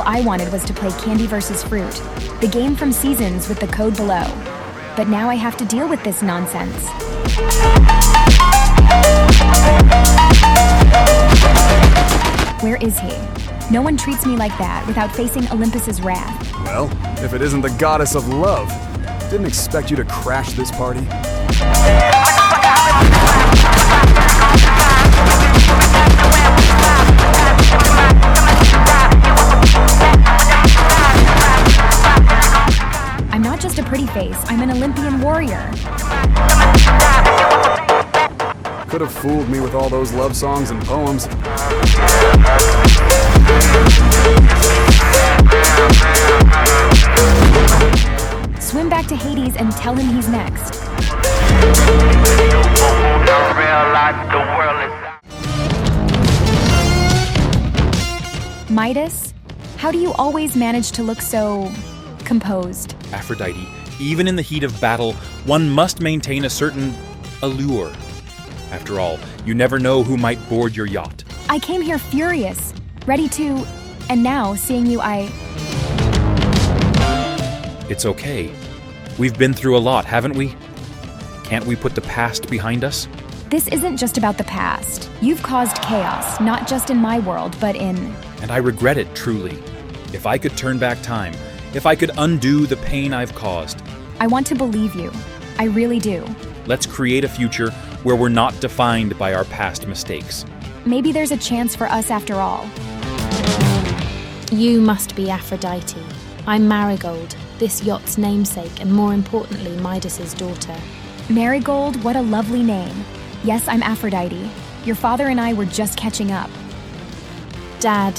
I wanted was to play Candy vs. Fruit, the game from TheSeasons with the code below. But now I have to deal with this nonsense. Where is he? No one treats me like that without facing Olympus's wrath. Well, if it isn't the goddess of love. Didn't expect you to crash this party. I'm not just a pretty face, I'm an Olympian warrior. Could have fooled me with all those love songs and poems. Swim back to Hades and tell him he's next. Midas, how do you always manage to look so composed? Aphrodite, even in the heat of battle, one must maintain a certain allure. After all, you never know who might board your yacht. I came here furious, ready to, and now, seeing you, It's okay. We've been through a lot, haven't we? Can't we put the past behind us? This isn't just about the past. You've caused chaos, not just in my world, but in... And I regret it, truly. If I could turn back time, if I could undo the pain I've caused. I want to believe you. I really do. Let's create a future where we're not defined by our past mistakes. Maybe there's a chance for us after all. You must be Aphrodite. I'm Marigold, this yacht's namesake, and more importantly, Midas's daughter. Marigold, what a lovely name. Yes, I'm Aphrodite. Your father and I were just catching up. Dad,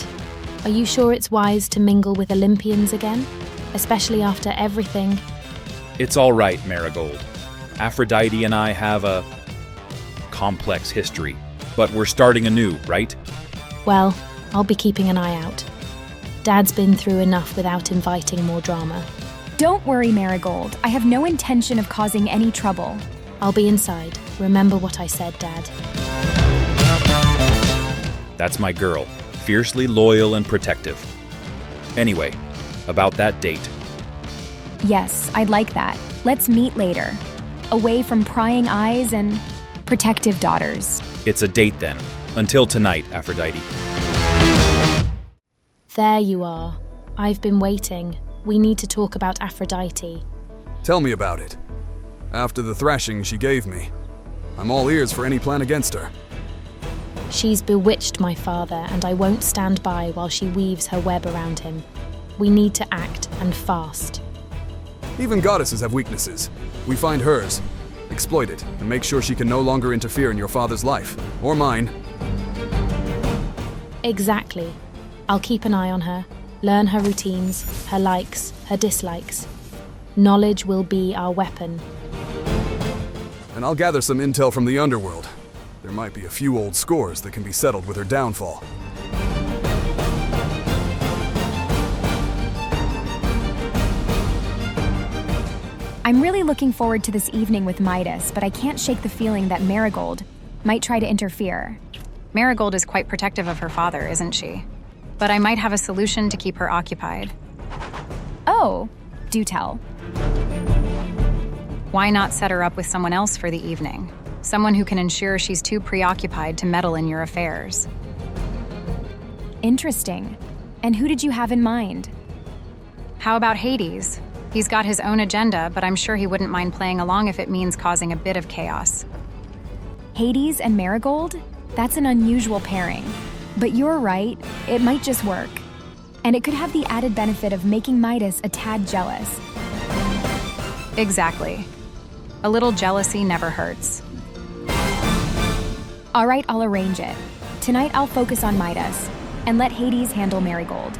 are you sure it's wise to mingle with Olympians again? Especially after everything? It's all right, Marigold. Aphrodite and I have a complex history, but we're starting anew, right? Well, I'll be keeping an eye out. Dad's been through enough without inviting more drama. Don't worry, Marigold. I have no intention of causing any trouble. I'll be inside. Remember what I said, Dad. That's my girl, fiercely loyal and protective. Anyway, about that date. Yes, I'd like that. Let's meet later. Away from prying eyes and protective daughters. It's a date then. Until tonight, Aphrodite. There you are. I've been waiting. We need to talk about Aphrodite. Tell me about it. After the thrashing she gave me, I'm all ears for any plan against her. She's bewitched my father, and I won't stand by while she weaves her web around him. We need to act, and fast. Even goddesses have weaknesses. We find hers, exploit it, and make sure she can no longer interfere in your father's life, or mine. Exactly. I'll keep an eye on her, learn her routines, her likes, her dislikes. Knowledge will be our weapon. And I'll gather some intel from the underworld. There might be a few old scores that can be settled with her downfall. I'm really looking forward to this evening with Midas, but I can't shake the feeling that Marigold might try to interfere. Marigold is quite protective of her father, isn't she? But I might have a solution to keep her occupied. Oh, do tell. Why not set her up with someone else for the evening? Someone who can ensure she's too preoccupied to meddle in your affairs. Interesting. And who did you have in mind? How about Hades? He's got his own agenda, but I'm sure he wouldn't mind playing along if it means causing a bit of chaos. Hades and Marigold? That's an unusual pairing. But you're right, it might just work. And it could have the added benefit of making Midas a tad jealous. Exactly. A little jealousy never hurts. All right, I'll arrange it. Tonight I'll focus on Midas, and let Hades handle Marigold.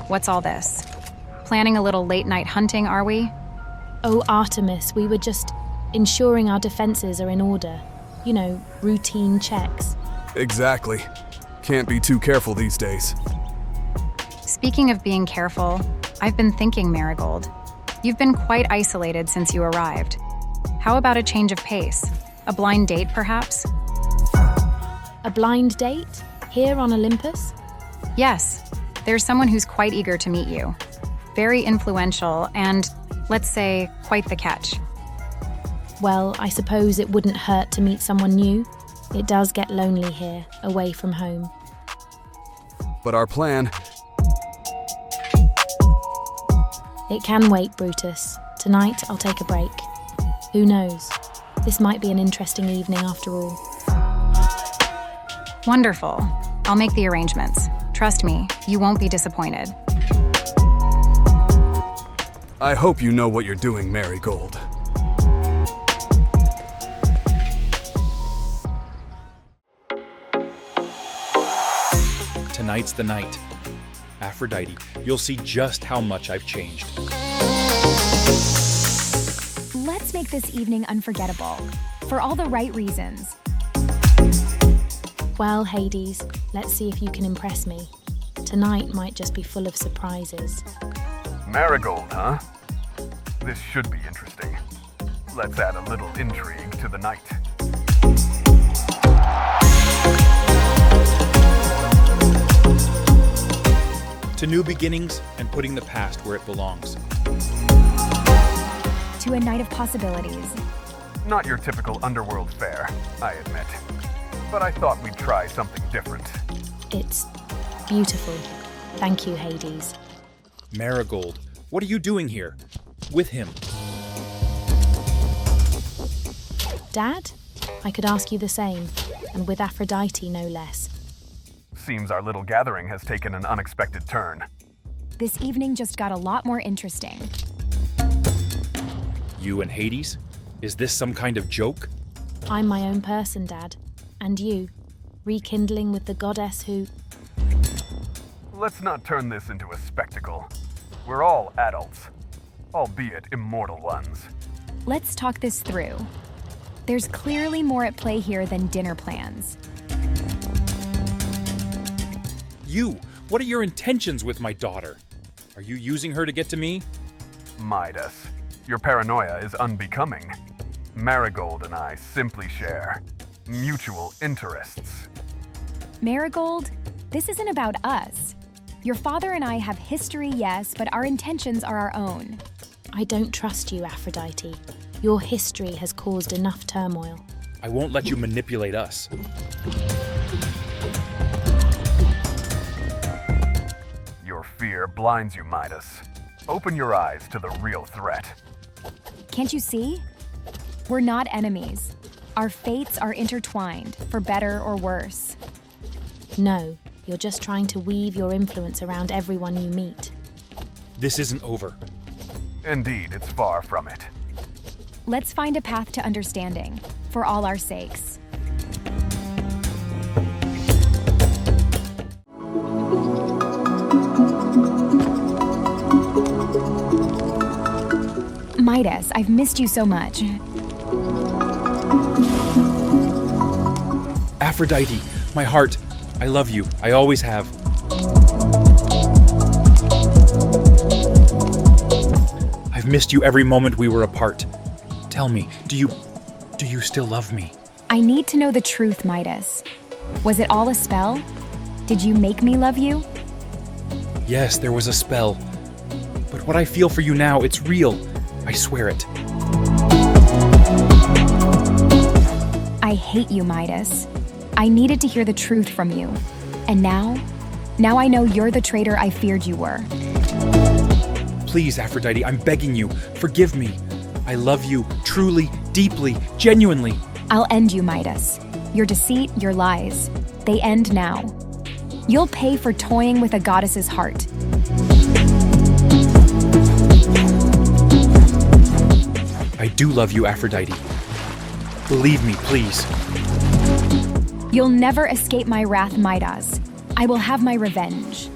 What's all this? Planning a little late-night hunting, are we? Oh, Artemis, we were just ensuring our defenses are in order. You know, routine checks. Exactly. Can't be too careful these days. Speaking of being careful, I've been thinking, Marigold. You've been quite isolated since you arrived. How about a change of pace? A blind date, perhaps? A blind date? Here on Olympus? Yes, there's someone who's quite eager to meet you. Very influential and, let's say, quite the catch. Well, I suppose it wouldn't hurt to meet someone new. It does get lonely here, away from home. But our plan... It can wait, Brutus. Tonight, I'll take a break. Who knows? This might be an interesting evening after all. Wonderful. I'll make the arrangements. Trust me, you won't be disappointed. I hope you know what you're doing, Marigold. Tonight's the night. Aphrodite, you'll see just how much I've changed. Let's make this evening unforgettable, for all the right reasons. Well, Hades, let's see if you can impress me. Tonight might just be full of surprises. Marigold, huh? This should be interesting. Let's add a little intrigue to the night. To new beginnings and putting the past where it belongs. To a night of possibilities. Not your typical underworld fare, I admit. But I thought we'd try something different. It's beautiful. Thank you, Hades. Marigold, what are you doing here? With him. Dad? I could ask you the same, and with Aphrodite no less. Seems our little gathering has taken an unexpected turn. This evening just got a lot more interesting. You and Hades? Is this some kind of joke? I'm my own person, Dad. And you, rekindling with the goddess who... Let's not turn this into a spectacle. We're all adults, albeit immortal ones. Let's talk this through. There's clearly more at play here than dinner plans. You! What are your intentions with my daughter? Are you using her to get to me? Midas, your paranoia is unbecoming. Marigold and I simply share mutual interests. Marigold, this isn't about us. Your father and I have history, yes, but our intentions are our own. I don't trust you, Aphrodite. Your history has caused enough turmoil. I won't let you manipulate us. Your fear blinds you, Midas. Open your eyes to the real threat. Can't you see? We're not enemies. Our fates are intertwined, for better or worse. No, you're just trying to weave your influence around everyone you meet. This isn't over. Indeed, it's far from it. Let's find a path to understanding, for all our sakes. Midas, I've missed you so much. Aphrodite, my heart, I love you. I always have. I've missed you every moment we were apart. Tell me, do you still love me? I need to know the truth, Midas. Was it all a spell? Did you make me love you? Yes, there was a spell. But what I feel for you now, it's real. I swear it. I hate you, Midas. I needed to hear the truth from you. And now I know you're the traitor I feared you were. Please, Aphrodite, I'm begging you, forgive me. I love you, truly, deeply, genuinely. I'll end you, Midas. Your deceit, your lies. They end now. You'll pay for toying with a goddess's heart. I do love you, Aphrodite. Believe me, please. You'll never escape my wrath, Midas. I will have my revenge.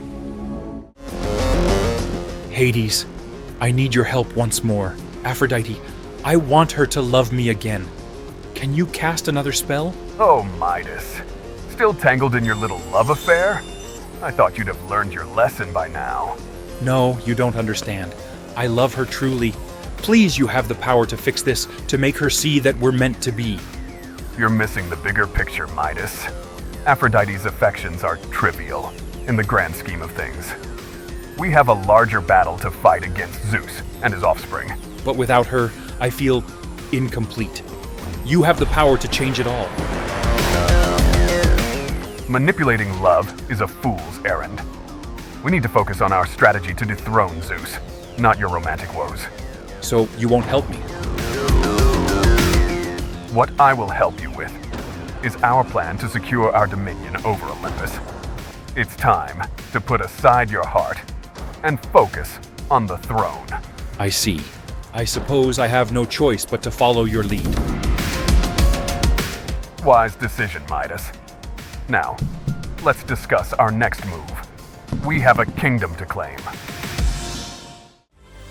Hades, I need your help once more. Aphrodite, I want her to love me again. Can you cast another spell? Oh, Midas. Still tangled in your little love affair? I thought you'd have learned your lesson by now. No, you don't understand. I love her truly. Please, you have the power to fix this, to make her see that we're meant to be. You're missing the bigger picture, Midas. Aphrodite's affections are trivial in the grand scheme of things. We have a larger battle to fight against Zeus and his offspring. But without her, I feel incomplete. You have the power to change it all. Manipulating love is a fool's errand. We need to focus on our strategy to dethrone Zeus, not your romantic woes. So you won't help me? What I will help you with is our plan to secure our dominion over Olympus. It's time to put aside your heart and focus on the throne. I see. I suppose I have no choice but to follow your lead. Wise decision, Midas. Now, let's discuss our next move. We have a kingdom to claim.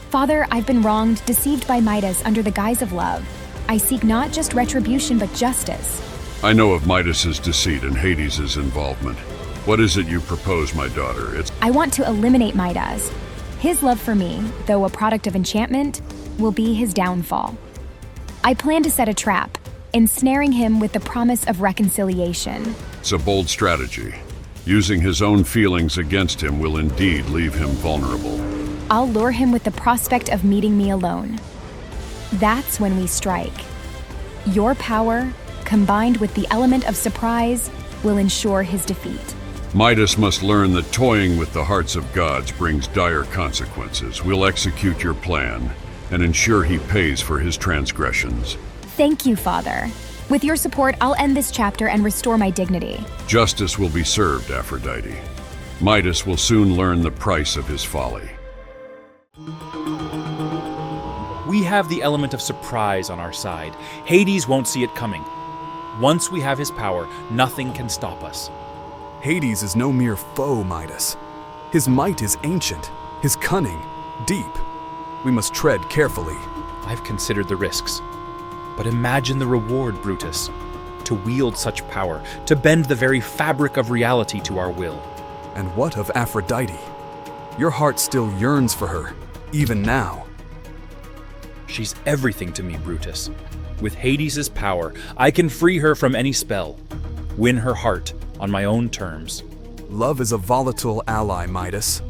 Father, I've been wronged, deceived by Midas under the guise of love. I seek not just retribution, but justice. I know of Midas's deceit and Hades' involvement. What is it you propose, my daughter? I want to eliminate Midas. His love for me, though a product of enchantment, will be his downfall. I plan to set a trap, ensnaring him with the promise of reconciliation. It's a bold strategy. Using his own feelings against him will indeed leave him vulnerable. I'll lure him with the prospect of meeting me alone. That's when we strike. Your power, combined with the element of surprise, will ensure his defeat. Midas must learn that toying with the hearts of gods brings dire consequences. We'll execute your plan and ensure he pays for his transgressions. Thank you, Father. With your support, I'll end this chapter and restore my dignity. Justice will be served, Aphrodite. Midas will soon learn the price of his folly. We have the element of surprise on our side. Hades won't see it coming. Once we have his power, nothing can stop us. Hades is no mere foe, Midas. His might is ancient, his cunning deep. We must tread carefully. I've considered the risks. But imagine the reward, Brutus. To wield such power, to bend the very fabric of reality to our will. And what of Aphrodite? Your heart still yearns for her, even now. She's everything to me, Brutus. With Hades' power, I can free her from any spell, win her heart on my own terms. Love is a volatile ally, Midas.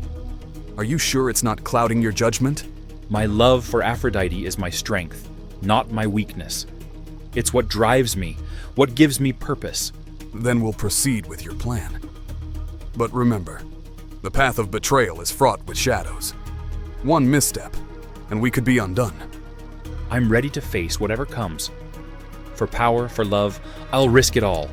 Are you sure it's not clouding your judgment? My love for Aphrodite is my strength, not my weakness. It's what drives me, what gives me purpose. Then we'll proceed with your plan. But remember, the path of betrayal is fraught with shadows. One misstep, and we could be undone. I'm ready to face whatever comes. For power, for love, I'll risk it all.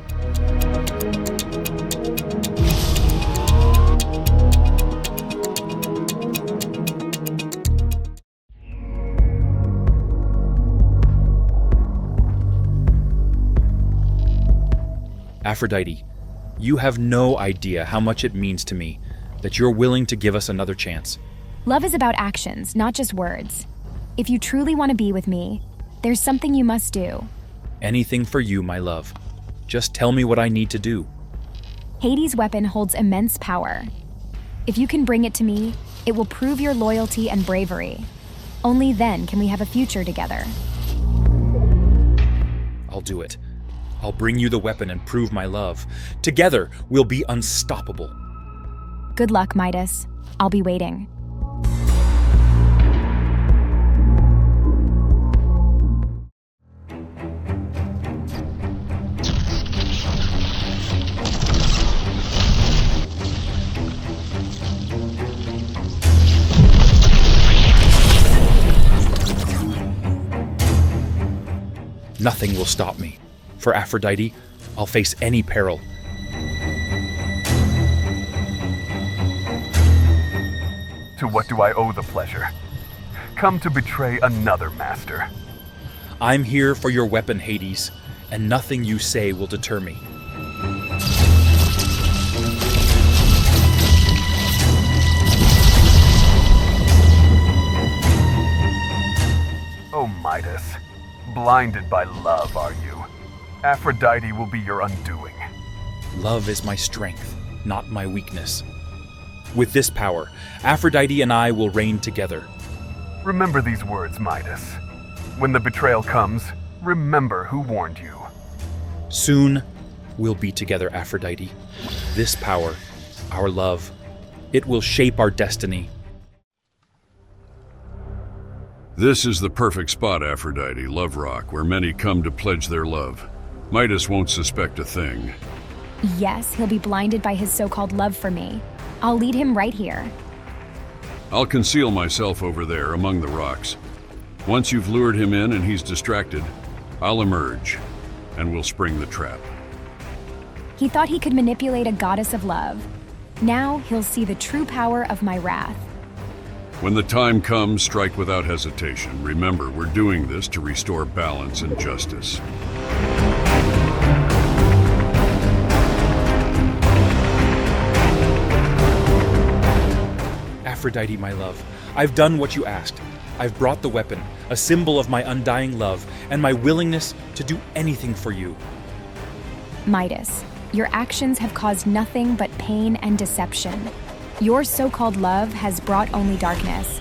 Aphrodite, you have no idea how much it means to me that you're willing to give us another chance. Love is about actions, not just words. If you truly want to be with me, there's something you must do. Anything for you, my love. Just tell me what I need to do. Hades' weapon holds immense power. If you can bring it to me, it will prove your loyalty and bravery. Only then can we have a future together. I'll do it. I'll bring you the weapon and prove my love. Together, we'll be unstoppable. Good luck, Midas. I'll be waiting. Nothing will stop me. For Aphrodite, I'll face any peril. To what do I owe the pleasure? Come to betray another master. I'm here for your weapon, Hades, and nothing you say will deter me. Oh, Midas. Blinded by love, are you? Aphrodite will be your undoing. Love is my strength, not my weakness. With this power, Aphrodite and I will reign together. Remember these words, Midas. When the betrayal comes, remember who warned you. Soon, we'll be together, Aphrodite. This power, our love, it will shape our destiny. This is the perfect spot, Aphrodite, Love Rock, where many come to pledge their love. Midas won't suspect a thing. Yes, he'll be blinded by his so-called love for me. I'll lead him right here. I'll conceal myself over there among the rocks. Once you've lured him in and he's distracted, I'll emerge, and we'll spring the trap. He thought he could manipulate a goddess of love. Now he'll see the true power of my wrath. When the time comes, strike without hesitation. Remember, we're doing this to restore balance and justice. Aphrodite, my love, I've done what you asked. I've brought the weapon, a symbol of my undying love, and my willingness to do anything for you. Midas, your actions have caused nothing but pain and deception. Your so-called love has brought only darkness.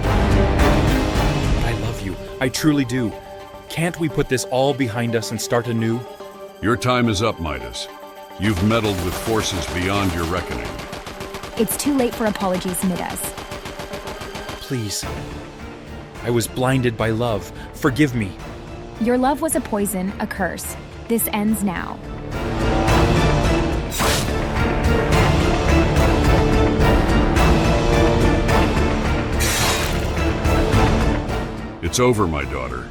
I love you. I truly do. Can't we put this all behind us and start anew? Your time is up, Midas. You've meddled with forces beyond your reckoning. It's too late for apologies, Midas. Please. I was blinded by love. Forgive me. Your love was a poison, a curse. This ends now. It's over, my daughter.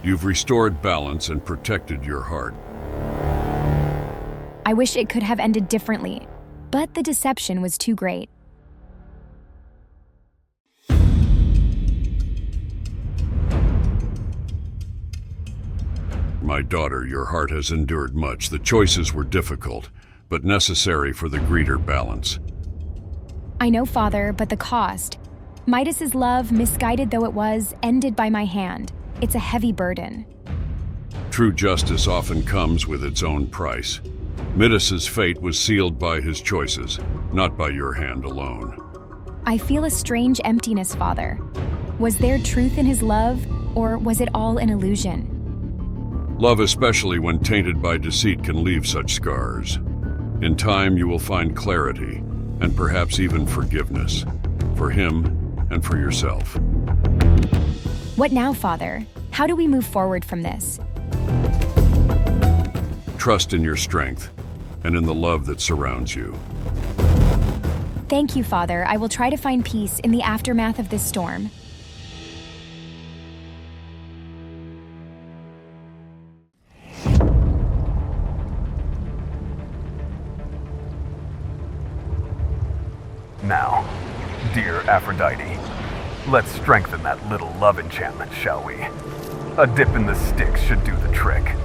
You've restored balance and protected your heart. I wish it could have ended differently, but the deception was too great. My daughter, your heart has endured much. The choices were difficult, but necessary for the greater balance. I know, Father, but the cost. Midas's love, misguided though it was, ended by my hand. It's a heavy burden. True justice often comes with its own price. Midas's fate was sealed by his choices, not by your hand alone. I feel a strange emptiness, Father. Was there truth in his love, or was it all an illusion? Love, especially when tainted by deceit, can leave such scars. In time, you will find clarity, and perhaps even forgiveness, for him and for yourself. What now, Father? How do we move forward from this? Trust in your strength, and in the love that surrounds you. Thank you, Father. I will try to find peace in the aftermath of this storm. Now, dear Aphrodite, let's strengthen that little love enchantment, shall we? A dip in the sticks should do the trick.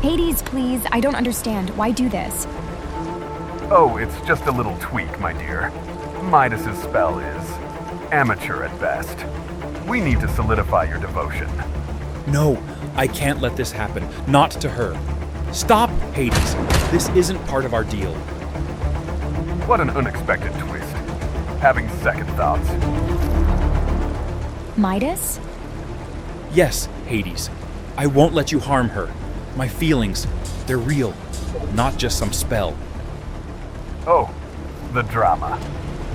Hades, please. I don't understand. Why do this? Oh, it's just a little tweak, my dear. Midas's spell is amateur at best. We need to solidify your devotion. No, I can't let this happen. Not to her. Stop, Hades. This isn't part of our deal. What an unexpected twist. Having second thoughts. Midas? Yes, Hades. I won't let you harm her. My feelings, they're real, not just some spell. Oh, the drama.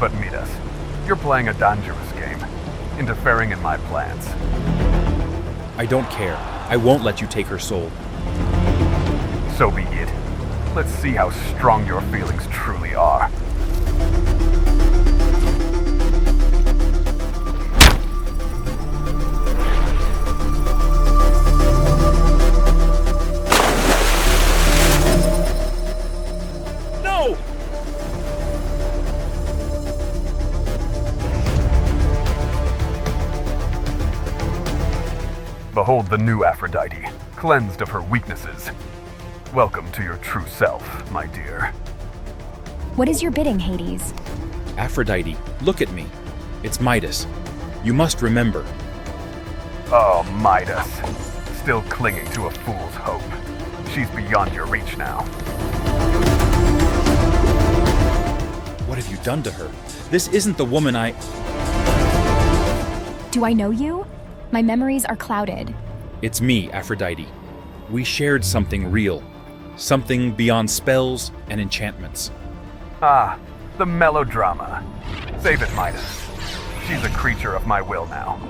But Midas, you're playing a dangerous game, interfering in my plans. I don't care. I won't let you take her soul. So be it. Let's see how strong your feelings truly are. No! Behold the new Aphrodite, cleansed of her weaknesses. Welcome to your true self, my dear. What is your bidding, Hades? Aphrodite, look at me. It's Midas. You must remember. Oh, Midas. Still clinging to a fool's hope. She's beyond your reach now. What have you done to her? This isn't the woman I... Do I know you? My memories are clouded. It's me, Aphrodite. We shared something real. Something beyond spells and enchantments. Ah, the melodrama. Save it, Midas. She's a creature of my will now.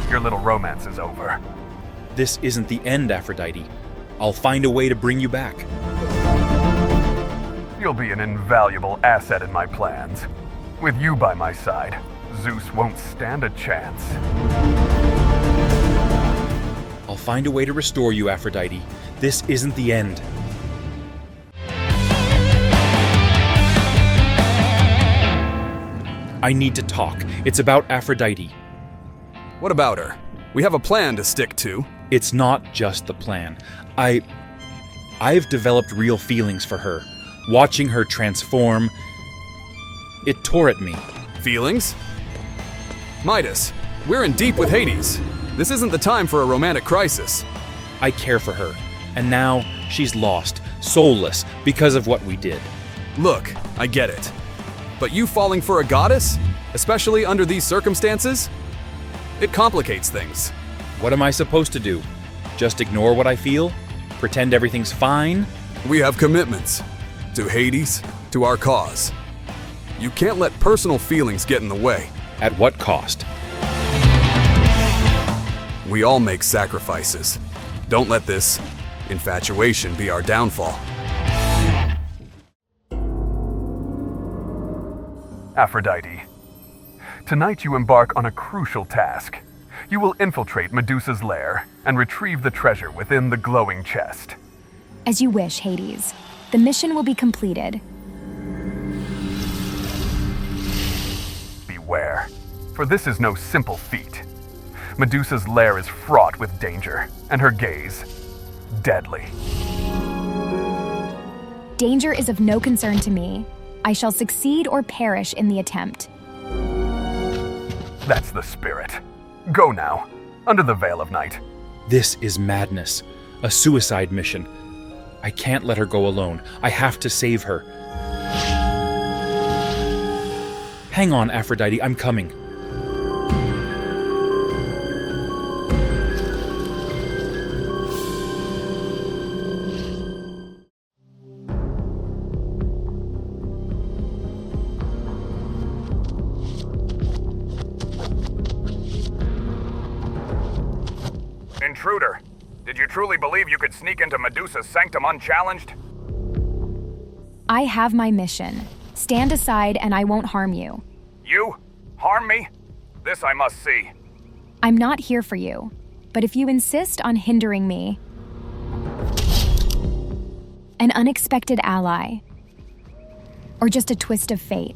Your little romance is over. This isn't the end, Aphrodite. I'll find a way to bring you back. You'll be an invaluable asset in my plans. With you by my side, Zeus won't stand a chance. I'll find a way to restore you, Aphrodite. This isn't the end. I need to talk. It's about Aphrodite. What about her? We have a plan to stick to. It's not just the plan. I've developed real feelings for her. Watching her transform, it tore at me. Feelings? Midas, we're in deep with Hades. This isn't the time for a romantic crisis. I care for her, and now she's lost, soulless, because of what we did. Look, I get it. But you falling for a goddess, especially under these circumstances, it complicates things. What am I supposed to do? Just ignore what I feel? Pretend everything's fine? We have commitments to Hades, to our cause. You can't let personal feelings get in the way. At what cost? We all make sacrifices. Don't let this infatuation be our downfall. Aphrodite, tonight you embark on a crucial task. You will infiltrate Medusa's lair and retrieve the treasure within the glowing chest. As you wish, Hades. The mission will be completed. Beware, for this is no simple feat. Medusa's lair is fraught with danger, and her gaze, deadly. Danger is of no concern to me. I shall succeed or perish in the attempt. That's the spirit. Go now, under the veil of night. This is madness. A suicide mission. I can't let her go alone. I have to save her. Hang on, Aphrodite, I'm coming. Intruder, did you truly believe you could sneak into Medusa's sanctum unchallenged? I have my mission. Stand aside and I won't harm you. You? Harm me? This I must see. I'm not here for you, but if you insist on hindering me, an unexpected ally, or just a twist of fate.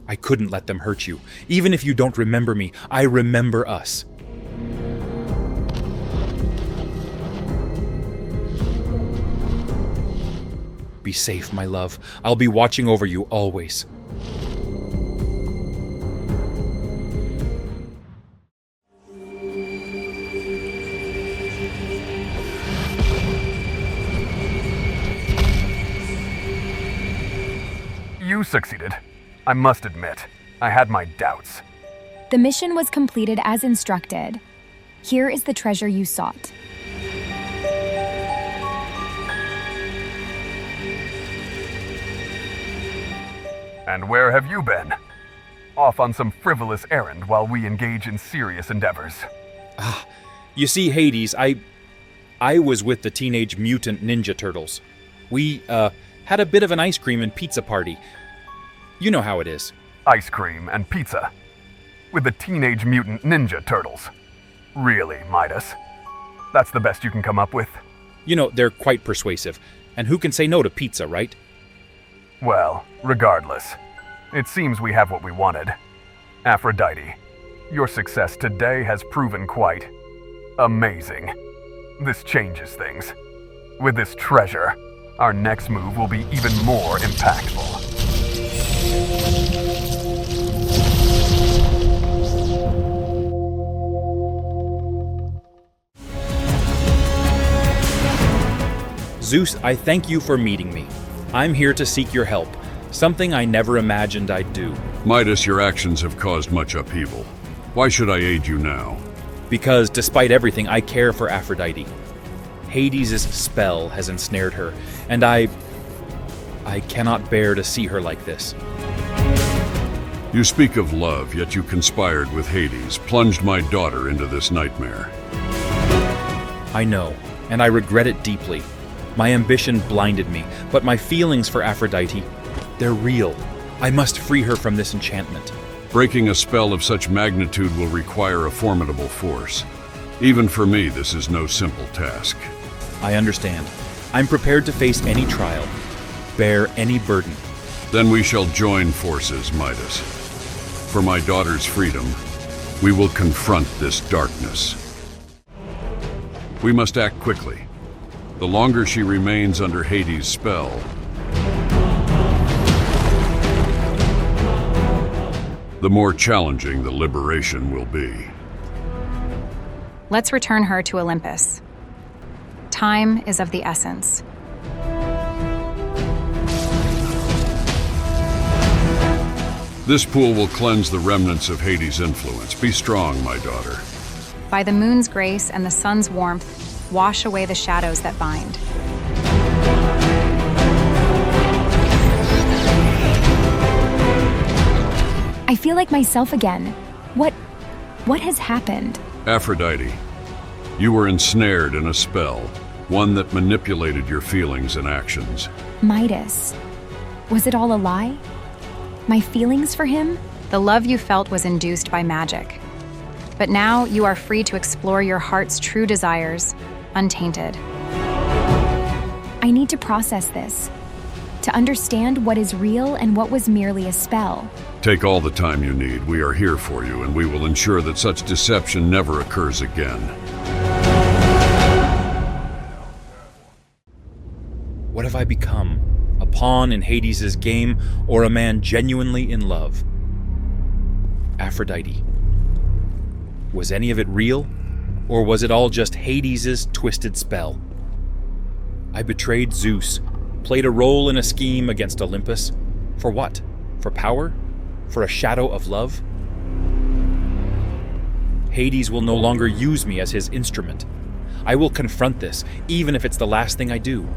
I couldn't let them hurt you. Even if you don't remember me, I remember us. Be safe, my love. I'll be watching over you always. You succeeded. I must admit, I had my doubts. The mission was completed as instructed. Here is the treasure you sought. And where have you been? Off on some frivolous errand while we engage in serious endeavors. You see, Hades, I was with the Teenage Mutant Ninja Turtles. We, had a bit of an ice cream and pizza party. You know how it is. Ice cream and pizza. With the Teenage Mutant Ninja Turtles. Really, Midas? That's the best you can come up with? You know, they're quite persuasive. And who can say no to pizza, right? Well, regardless, it seems we have what we wanted. Aphrodite, your success today has proven quite amazing. This changes things. With this treasure, our next move will be even more impactful. Zeus, I thank you for meeting me. I'm here to seek your help, something I never imagined I'd do. Midas, your actions have caused much upheaval. Why should I aid you now? Because despite everything, I care for Aphrodite. Hades' spell has ensnared her, and I cannot bear to see her like this. You speak of love, yet you conspired with Hades, plunged my daughter into this nightmare. I know, and I regret it deeply. My ambition blinded me, but my feelings for Aphrodite, they're real. I must free her from this enchantment. Breaking a spell of such magnitude will require a formidable force. Even for me, this is no simple task. I understand. I'm prepared to face any trial, bear any burden. Then we shall join forces, Midas. For my daughter's freedom, we will confront this darkness. We must act quickly. The longer she remains under Hades' spell, the more challenging the liberation will be. Let's return her to Olympus. Time is of the essence. This pool will cleanse the remnants of Hades' influence. Be strong, my daughter. By the moon's grace and the sun's warmth, wash away the shadows that bind. I feel like myself again. What has happened? Aphrodite, you were ensnared in a spell, one that manipulated your feelings and actions. Midas. Was it all a lie? My feelings for him? The love you felt was induced by magic. But now you are free to explore your heart's true desires, untainted. I need to process this, to understand what is real and what was merely a spell. Take all the time you need. We are here for you, and we will ensure that such deception never occurs again. What have I become? A pawn in Hades' game, or a man genuinely in love? Aphrodite. Was any of it real, or was it all just Hades' twisted spell? I betrayed Zeus, played a role in a scheme against Olympus. For what? For power? For a shadow of love? Hades will no longer use me as his instrument. I will confront this, even if it's the last thing I do.